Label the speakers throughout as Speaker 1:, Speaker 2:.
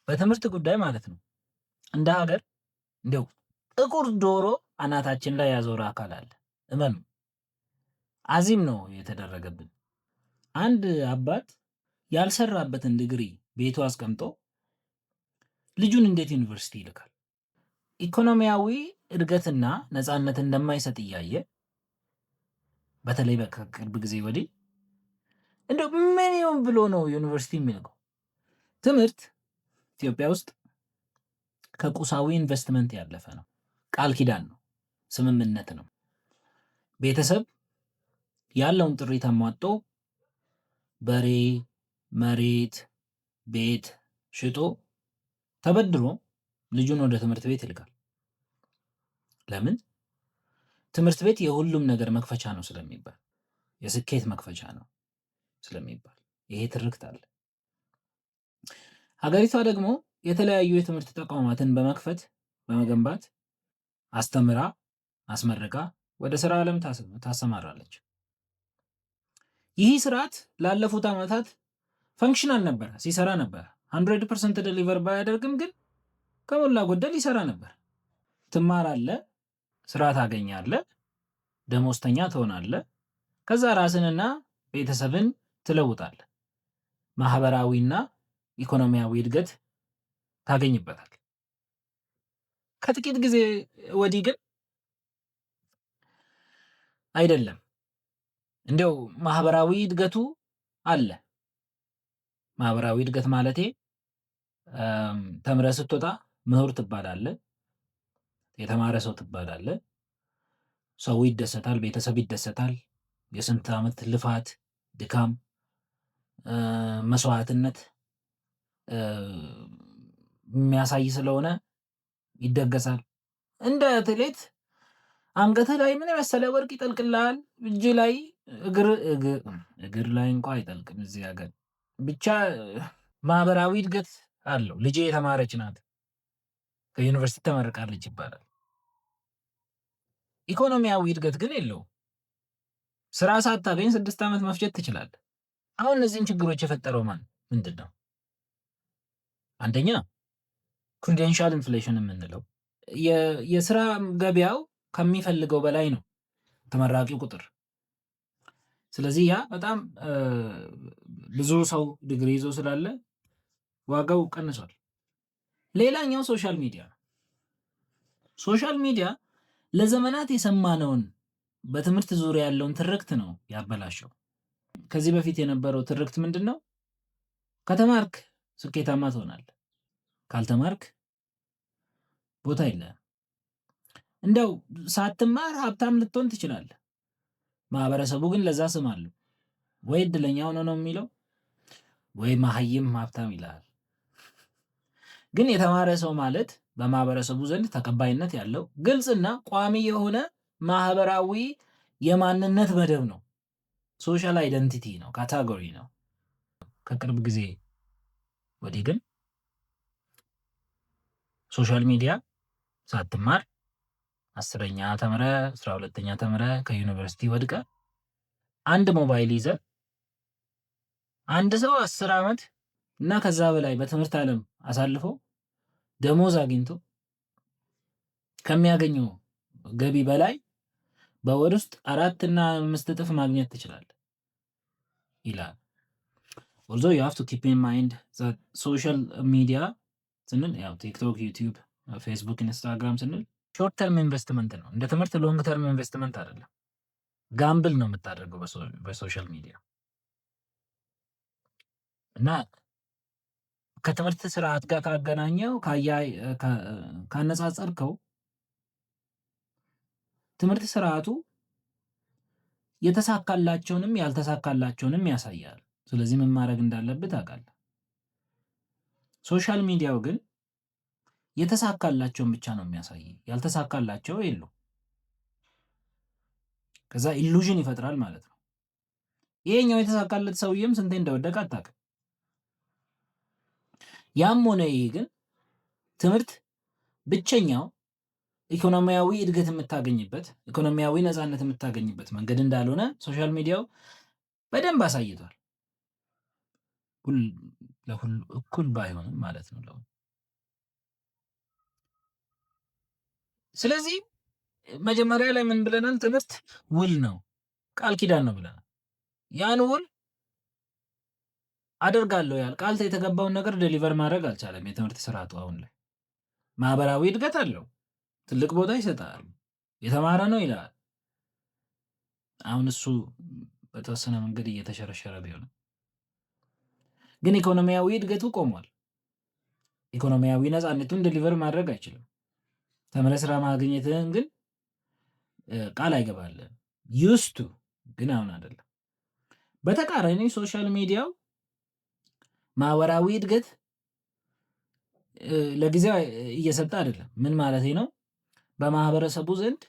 Speaker 1: በትምህርት ጉዳይ ማለት ነው እንደ ሀገር እንደው ጥቁር ዶሮ አናታችን ላይ ያዞረ አካል አለ። እመኑ። አዚም ነው የተደረገብን። አንድ አባት ያልሰራበትን ዲግሪ ቤቱ አስቀምጦ ልጁን እንዴት ዩኒቨርሲቲ ይልካል? ኢኮኖሚያዊ እድገትና ነፃነት እንደማይሰጥ እያየ በተለይ በቅርብ ጊዜ ወዲህ እንደው ምን ይሁን ብሎ ነው ዩኒቨርሲቲ የሚልከው? ትምህርት ኢትዮጵያ ውስጥ ከቁሳዊ ኢንቨስትመንት ያለፈ ነው። ቃል ኪዳን ነው፣ ስምምነት ነው። ቤተሰብ ያለውን ጥሪት አሟጦ በሬ፣ መሬት፣ ቤት ሽጦ ተበድሮ ልጁን ወደ ትምህርት ቤት ይልካል። ለምን? ትምህርት ቤት የሁሉም ነገር መክፈቻ ነው ስለሚባል፣ የስኬት መክፈቻ ነው ስለሚባል ይሄ ትርክት አለ። ሀገሪቷ ደግሞ የተለያዩ የትምህርት ተቋማትን በመክፈት በመገንባት አስተምራ አስመርቃ ወደ ስራ ዓለም ታሰማራለች። ይህ ስርዓት ላለፉት ዓመታት ፈንክሽናል ነበር፣ ሲሰራ ነበር። 100% ዴሊቨር ባያደርግም ግን ከሞላ ጎደል ይሰራ ነበር። ትማራለህ፣ ስራ ታገኛለህ፣ ደሞዝተኛ ትሆናለህ። ከዛ ራስንና ቤተሰብን ትለውጣለህ። ማህበራዊና ኢኮኖሚያዊ እድገት ታገኝበታል። ከጥቂት ጊዜ ወዲህ ግን አይደለም። እንዲያው ማህበራዊ እድገቱ አለ። ማህበራዊ እድገት ማለቴ ተምረህ ስትወጣ ምሁር ትባላለህ፣ የተማረ ሰው ትባላለህ። ሰው ይደሰታል፣ ቤተሰብ ይደሰታል። የስንት ዓመት ልፋት፣ ድካም፣ መስዋዕትነት የሚያሳይ ስለሆነ ይደገሳል። እንደ አትሌት አንገትህ ላይ ምን የመሰለ ወርቅ ይጠልቅልሃል። እጅ ላይ እግር ላይ እንኳ አይጠልቅም እዚህ ሀገር። ብቻ ማህበራዊ እድገት አለው። ልጄ የተማረች ናት፣ ከዩኒቨርሲቲ ተመርቃለች ይባላል። ኢኮኖሚያዊ እድገት ግን የለውም። ስራ ሳታገኝ 6 ዓመት መፍጀት ትችላለህ። አሁን እነዚህን ችግሮች የፈጠረው ምንድን ነው? አንደኛ ክሬዴንሻል ኢንፍሌሽን የምንለው የስራ ገበያው ከሚፈልገው በላይ ነው ተመራቂው ቁጥር። ስለዚህ ያ በጣም ብዙ ሰው ዲግሪ ይዞ ስላለ ዋጋው ቀንሷል። ሌላኛው ሶሻል ሚዲያ ነው። ሶሻል ሚዲያ ለዘመናት የሰማነውን በትምህርት ዙሪያ ያለውን ትርክት ነው ያበላሸው። ከዚህ በፊት የነበረው ትርክት ምንድን ነው? ከተማርክ ስኬታማ ትሆናለህ፣ ካልተማርክ ቦታ የለህም። እንደው ሳትማር ሀብታም ልትሆን ትችላለህ። ማህበረሰቡ ግን ለዛ ስም አለው። ወይ እድለኛ ሆኖ ነው የሚለው፣ ወይ መሀይም ሀብታም ይልሃል። ግን የተማረ ሰው ማለት በማህበረሰቡ ዘንድ ተቀባይነት ያለው ግልጽና ቋሚ የሆነ ማህበራዊ የማንነት መደብ ነው። ሶሻል አይደንቲቲ ነው፣ ካታጎሪ ነው። ከቅርብ ጊዜ ወዲህ ግን ሶሻል ሚዲያ ሳትማር 10ኛ ተምረ 12ኛ ተምረ ከዩኒቨርሲቲ ወድቀ አንድ ሞባይል ይዘ አንድ ሰው 10 ዓመት እና ከዛ በላይ በትምህርት ዓለም አሳልፎ ደሞዝ አግኝቶ ከሚያገኘው ገቢ በላይ በወር ውስጥ 4 እና 5 እጥፍ ማግኘት ትችላለህ ይላል። although you have to keep in mind that social media ስንል ያው ቲክቶክ፣ ዩቲዩብ፣ ፌስቡክ፣ ኢንስታግራም ስንል ሾርት ተርም ኢንቨስትመንት ነው። እንደ ትምህርት ሎንግ ተርም ኢንቨስትመንት አይደለም። ጋምብል ነው የምታደርገው በሶሻል ሚዲያ እና ከትምህርት ስርዓት ጋር ካገናኘው ካነጻጸርከው ትምህርት ስርዓቱ የተሳካላቸውንም ያልተሳካላቸውንም ያሳያል። ስለዚህ ምን ማድረግ እንዳለብህ ታውቃለህ። ሶሻል ሚዲያው ግን የተሳካላቸውን ብቻ ነው የሚያሳይ፣ ያልተሳካላቸው የሉም። ከዛ ኢሉዥን ይፈጥራል ማለት ነው። ይሄኛው የተሳካለት ሰውዬም ስንቴ እንደወደቀ አታውቅም። ያም ሆነ ይሄ ግን ትምህርት ብቸኛው ኢኮኖሚያዊ እድገት የምታገኝበት፣ ኢኮኖሚያዊ ነፃነት የምታገኝበት መንገድ እንዳልሆነ ሶሻል ሚዲያው በደንብ አሳይቷል። ለሁሉ እኩል ባይሆንም ማለት ነው። ስለዚህ መጀመሪያ ላይ ምን ብለናል? ትምህርት ውል ነው፣ ቃል ኪዳን ነው ብለናል። ያን ውል አደርጋለሁ ያል ቃል የተገባውን ነገር ዴሊቨር ማድረግ አልቻለም የትምህርት ስርዓቱ። አሁን ላይ ማህበራዊ እድገት አለው፣ ትልቅ ቦታ ይሰጣል፣ የተማረ ነው ይላል። አሁን እሱ በተወሰነ መንገድ እየተሸረሸረ ቢሆንም ግን ኢኮኖሚያዊ እድገቱ ቆሟል። ኢኮኖሚያዊ ነፃነቱን ዴሊቨር ማድረግ አይችልም። ተምረህ ስራ ማግኘትህን ግን ቃል አይገባልህም። ዩስቱ ግን አሁን አይደለም። በተቃራኒ ሶሻል ሚዲያው ማህበራዊ እድገት ለጊዜው እየሰጠ አይደለም። ምን ማለት ነው? በማህበረሰቡ ዘንድ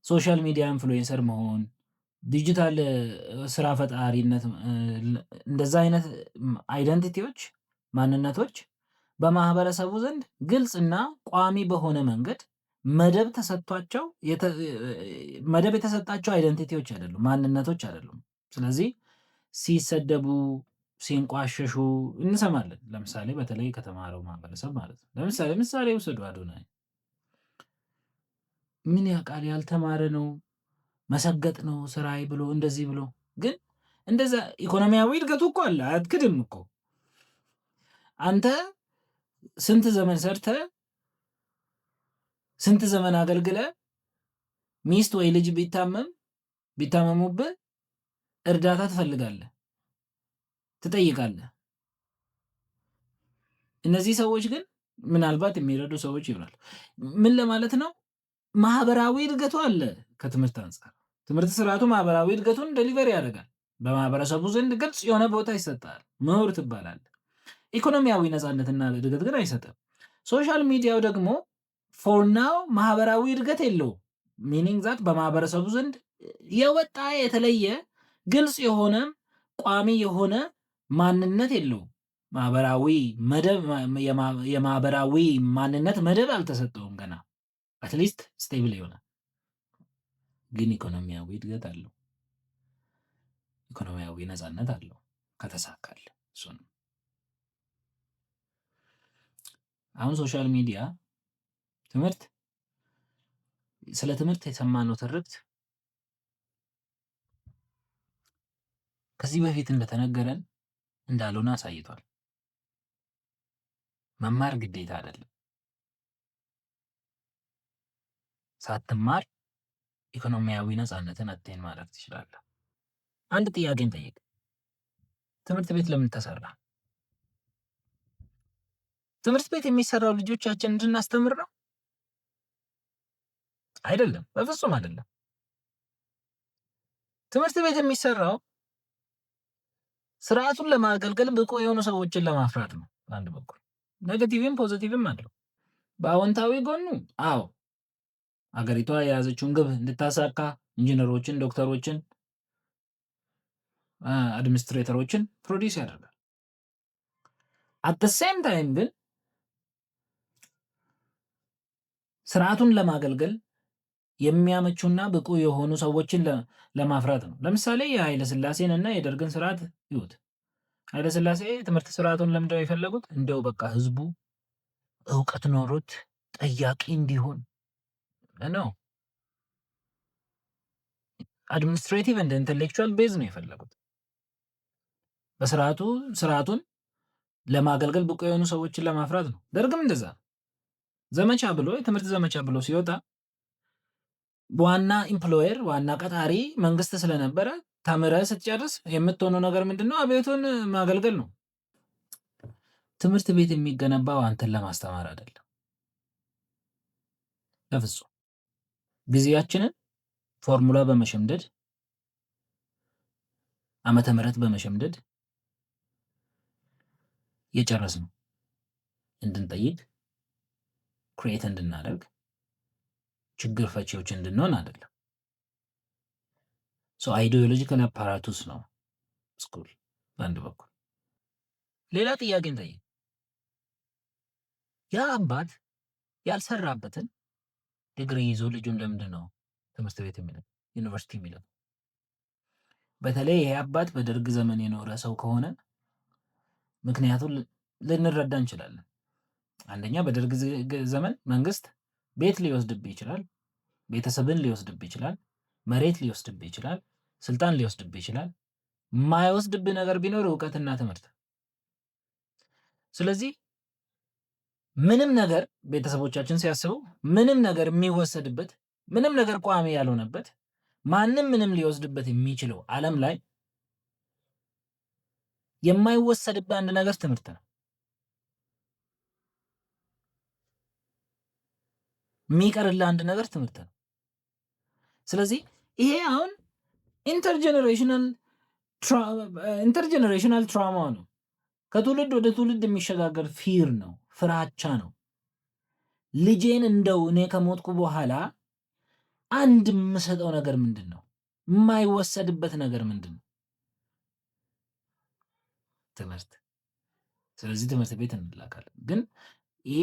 Speaker 1: ሶሻል ሚዲያ ኢንፍሉዌንሰር መሆን፣ ዲጂታል ስራ ፈጣሪነት፣ እንደዛ አይነት አይደንቲቲዎች፣ ማንነቶች በማህበረሰቡ ዘንድ ግልጽና ቋሚ በሆነ መንገድ መደብ የተሰጣቸው አይደንቲቲዎች አይደሉም፣ ማንነቶች አይደሉም። ስለዚህ ሲሰደቡ ሲንቋሸሹ እንሰማለን። ለምሳሌ በተለይ ከተማረው ማህበረሰብ ማለት ነው። ምሳሌ ውሰዱ። አዶናይ ምን ያውቃል? ያልተማረ ነው፣ መሰገጥ ነው ስራዬ ብሎ እንደዚህ ብሎ። ግን እንደዛ ኢኮኖሚያዊ እድገቱ እኮ አለ፣ አትክድም እኮ አንተ ስንት ዘመን ሰርተ ስንት ዘመን አገልግለ ሚስት ወይ ልጅ ቢታመሙብህ እርዳታ ትፈልጋለህ፣ ትጠይቃለህ። እነዚህ ሰዎች ግን ምናልባት የሚረዱ ሰዎች ይሆናል። ምን ለማለት ነው? ማህበራዊ እድገቱ አለ። ከትምህርት አንጻር ትምህርት ስርዓቱ ማህበራዊ እድገቱን ዴሊቨሪ ያደርጋል። በማህበረሰቡ ዘንድ ግልጽ የሆነ ቦታ ይሰጣል። ምሁር ትባላለህ። ኢኮኖሚያዊ ነፃነትና እድገት ግን አይሰጥም። ሶሻል ሚዲያው ደግሞ ፎር ናው ማህበራዊ እድገት የለውም። ሚኒንግ ዛት በማህበረሰቡ ዘንድ የወጣ የተለየ ግልጽ የሆነ ቋሚ የሆነ ማንነት የለውም። የማህበራዊ ማንነት መደብ አልተሰጠውም ገና። አትሊስት ስቴብል የሆነ ግን ኢኮኖሚያዊ እድገት አለው፣ ኢኮኖሚያዊ ነፃነት አለው ከተሳካል። እሱን አሁን ሶሻል ሚዲያ ስለ ትምህርት የሰማነው ትርክት ከዚህ በፊት እንደተነገረን እንዳልሆነ አሳይቷል። መማር ግዴታ አይደለም። ሳትማር ኢኮኖሚያዊ ነፃነትን አቴን ማድረግ ትችላለህ። አንድ ጥያቄን ጠይቅ። ትምህርት ቤት ለምን ተሰራ? ትምህርት ቤት የሚሰራው ልጆቻችን እንድናስተምር ነው? አይደለም፣ በፍጹም አይደለም። ትምህርት ቤት የሚሰራው ስርዓቱን ለማገልገል ብቁ የሆኑ ሰዎችን ለማፍራት ነው። በአንድ በኩል ኔጌቲቭም ፖዚቲቭም አለው። በአዎንታዊ ጎኑ አዎ አገሪቷ የያዘችውን ግብ እንድታሳካ ኢንጂነሮችን፣ ዶክተሮችን፣ አድሚኒስትሬተሮችን ፕሮዲስ ያደርጋል። አት ሴም ታይም ግን ስርዓቱን ለማገልገል የሚያመቹና ብቁ የሆኑ ሰዎችን ለማፍራት ነው። ለምሳሌ የኃይለ ሥላሴን እና የደርግን ስርዓት ይሁት። ኃይለ ሥላሴ ትምህርት ስርዓቱን ለምንድነው የፈለጉት? እንደው በቃ ህዝቡ እውቀት ኖሮት ጠያቂ እንዲሆን ነው። አድሚኒስትሬቲቭ እንደ ኢንተሌክቹዋል ቤዝ ነው የፈለጉት። ስርዓቱን ለማገልገል ብቁ የሆኑ ሰዎችን ለማፍራት ነው። ደርግም እንደዛ ዘመቻ ብሎ የትምህርት ዘመቻ ብሎ ሲወጣ ዋና ኢምፕሎየር ዋና ቀጣሪ መንግስት ስለነበረ ተምረህ ስትጨርስ የምትሆነው ነገር ምንድነው? አብዮቱን ማገልገል ነው። ትምህርት ቤት የሚገነባው አንተን ለማስተማር አይደለም። በፍጹም ጊዜያችንን ፎርሙላ በመሸምደድ ዓመተ ምህረት በመሸምደድ የጨረስነው እንድንጠይቅ ክሬት እንድናደርግ ችግር ፈቺዎች እንድንሆን አይደለም። አይዲዮሎጂካል አፓራቱስ ነው ስኩል በአንድ በኩል። ሌላ ጥያቄ እንጠይቅ። ያ አባት ያልሰራበትን ዲግሪ ይዞ ልጁን ለምንድን ነው ትምህርት ቤት የሚለው ዩኒቨርሲቲ የሚለው? በተለይ ይሄ አባት በደርግ ዘመን የኖረ ሰው ከሆነ ምክንያቱም ልንረዳ እንችላለን። አንደኛ በደርግ ዘመን መንግስት ቤት ሊወስድብህ ይችላል፣ ቤተሰብን ሊወስድብህ ይችላል፣ መሬት ሊወስድብህ ይችላል፣ ስልጣን ሊወስድብህ ይችላል። የማይወስድብህ ነገር ቢኖር እውቀትና ትምህርት። ስለዚህ ምንም ነገር ቤተሰቦቻችን ሲያስቡ ምንም ነገር የሚወሰድበት ምንም ነገር ቋሚ ያልሆነበት ማንም ምንም ሊወስድበት የሚችለው ዓለም ላይ የማይወሰድበት አንድ ነገር ትምህርት ነው። የሚቀርልህ አንድ ነገር ትምህርት ነው። ስለዚህ ይሄ አሁን ኢንተርጀነሬሽናል ትራውማ ነው። ከትውልድ ወደ ትውልድ የሚሸጋገር ፊር ነው፣ ፍራቻ ነው። ልጄን እንደው እኔ ከሞትኩ በኋላ አንድ የምሰጠው ነገር ምንድን ነው? የማይወሰድበት ነገር ምንድን ነው? ትምህርት። ስለዚህ ትምህርት ቤት እንላካለን። ግን ይሄ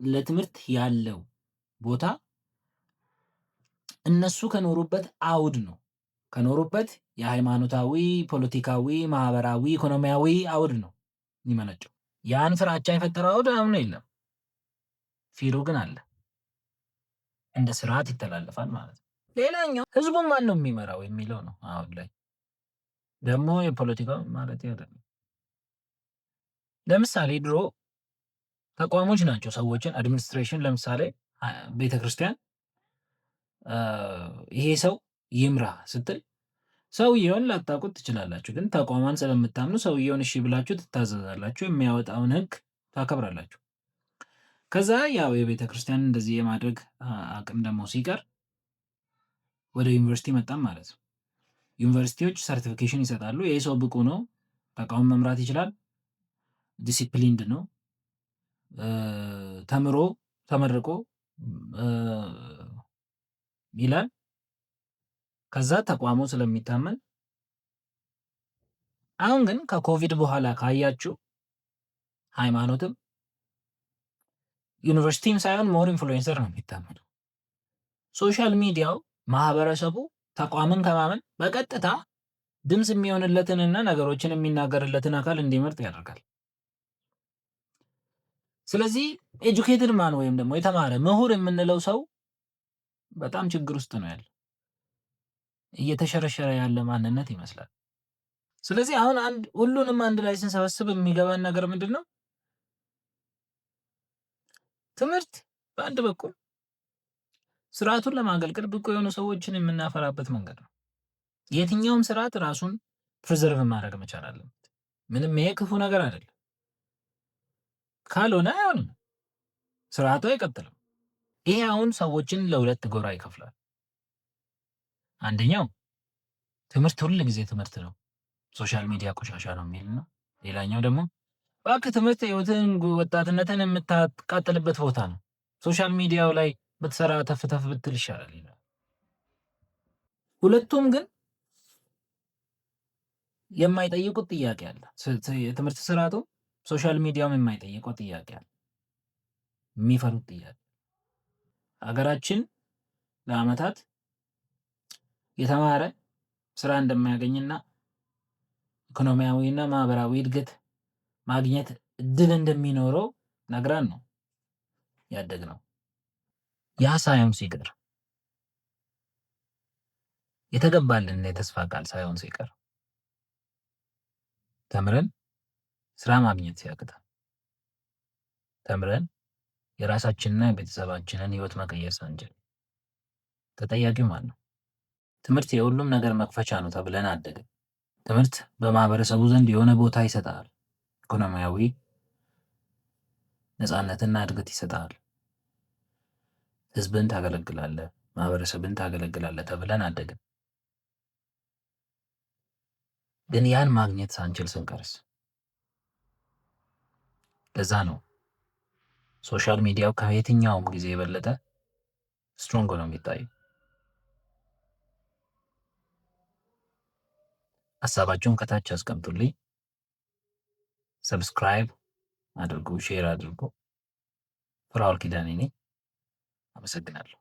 Speaker 1: ለትምህርት ያለው ቦታ እነሱ ከኖሩበት አውድ ነው፣ ከኖሩበት የሃይማኖታዊ፣ ፖለቲካዊ፣ ማህበራዊ፣ ኢኮኖሚያዊ አውድ ነው የሚመነጨው። ያን ፍራቻ የፈጠረው አውድ አሁን የለም። ፊሩ ግን አለ፣ እንደ ስርዓት ይተላለፋል ማለት ነው። ሌላኛው ህዝቡን ማን ነው የሚመራው የሚለው ነው። አሁን ላይ ደግሞ የፖለቲካው ማለት አይደለም። ለምሳሌ ድሮ ተቋሞች ናቸው ሰዎችን አድሚኒስትሬሽን፣ ለምሳሌ ቤተክርስቲያን ይሄ ሰው ይምራ ስትል ሰውየውን ላታውቁት ትችላላችሁ፣ ግን ተቋሟን ስለምታምኑ ሰውየውን እሺ ብላችሁ ትታዘዛላችሁ፣ የሚያወጣውን ህግ ታከብራላችሁ። ከዛ ያው የቤተ ክርስቲያን እንደዚህ የማድረግ አቅም ደግሞ ሲቀር ወደ ዩኒቨርሲቲ መጣም ማለት ነው። ዩኒቨርሲቲዎች ሰርቲፊኬሽን ይሰጣሉ። ይህ ሰው ብቁ ነው፣ ተቋም መምራት ይችላል፣ ዲሲፕሊንድ ነው፣ ተምሮ ተመርቆ ይላል። ከዛ ተቋሙ ስለሚታመን አሁን ግን ከኮቪድ በኋላ ካያችሁ ሃይማኖትም ዩኒቨርሲቲም ሳይሆን ሞር ኢንፍሉዌንሰር ነው የሚታመነው። ሶሻል ሚዲያው ማህበረሰቡ ተቋምን ከማመን በቀጥታ ድምፅ የሚሆንለትንና ነገሮችን የሚናገርለትን አካል እንዲመርጥ ያደርጋል። ስለዚህ ኤጁኬትድ ማን ወይም ደግሞ የተማረ ምሁር የምንለው ሰው በጣም ችግር ውስጥ ነው ያለው፣ እየተሸረሸረ ያለ ማንነት ይመስላል። ስለዚህ አሁን ሁሉንም አንድ ላይ ስንሰበስብ የሚገባን ነገር ምንድን ነው? ትምህርት በአንድ በኩል ስርዓቱን ለማገልገል ብቁ የሆኑ ሰዎችን የምናፈራበት መንገድ ነው። የትኛውም ስርዓት ራሱን ፕሪዘርቭ ማድረግ መቻል አለበት። ምንም ይሄ ክፉ ነገር አይደለም። ካልሆነ አይሆንም፣ ስርዓቱ አይቀጥልም። ይሄ አሁን ሰዎችን ለሁለት ጎራ ይከፍላል። አንደኛው ትምህርት ሁል ጊዜ ትምህርት ነው፣ ሶሻል ሚዲያ ቆሻሻ ነው የሚል ነው። ሌላኛው ደግሞ እባክህ ትምህርት ህይወትን፣ ወጣትነትን የምታቃጥልበት ቦታ ነው፣ ሶሻል ሚዲያው ላይ ብትሰራ ተፍተፍ ብትል ይሻላል ይላል። ሁለቱም ግን የማይጠይቁት ጥያቄ አለ። የትምህርት ስርዓቱ ሶሻል ሚዲያውም የማይጠይቀው ጥያቄ አለ፣ የሚፈሩት ጥያቄ። ሀገራችን ለአመታት የተማረ ስራ እንደማያገኝና ኢኮኖሚያዊና ማህበራዊ እድገት ማግኘት እድል እንደሚኖረው ነግራን ነው ያደግነው። ያ ሳይሆን ሲቀር የተገባልን የተስፋ ቃል ሳይሆን ሲቀር ተምረን ስራ ማግኘት ሲያቅተን ተምረን የራሳችንና የቤተሰባችንን ህይወት መቀየር ሳንችል ተጠያቂው ማን ነው? ትምህርት የሁሉም ነገር መክፈቻ ነው ተብለን አደግን። ትምህርት በማህበረሰቡ ዘንድ የሆነ ቦታ ይሰጣል፣ ኢኮኖሚያዊ ነፃነትና እድገት ይሰጣል፣ ህዝብን ታገለግላለህ፣ ማህበረሰብን ታገለግላለህ ተብለን አደግን። ግን ያን ማግኘት ሳንችል ስንቀርስ፣ ለዛ ነው ሶሻል ሚዲያው ከየትኛውም ጊዜ የበለጠ ስትሮንግ ነው የሚታየው። ሀሳባችሁን ከታች አስቀምጡልኝ። ሰብስክራይብ አድርጉ፣ ሼር አድርጉ። ፍራኦል ኪዳኔ ነኝ። አመሰግናለሁ።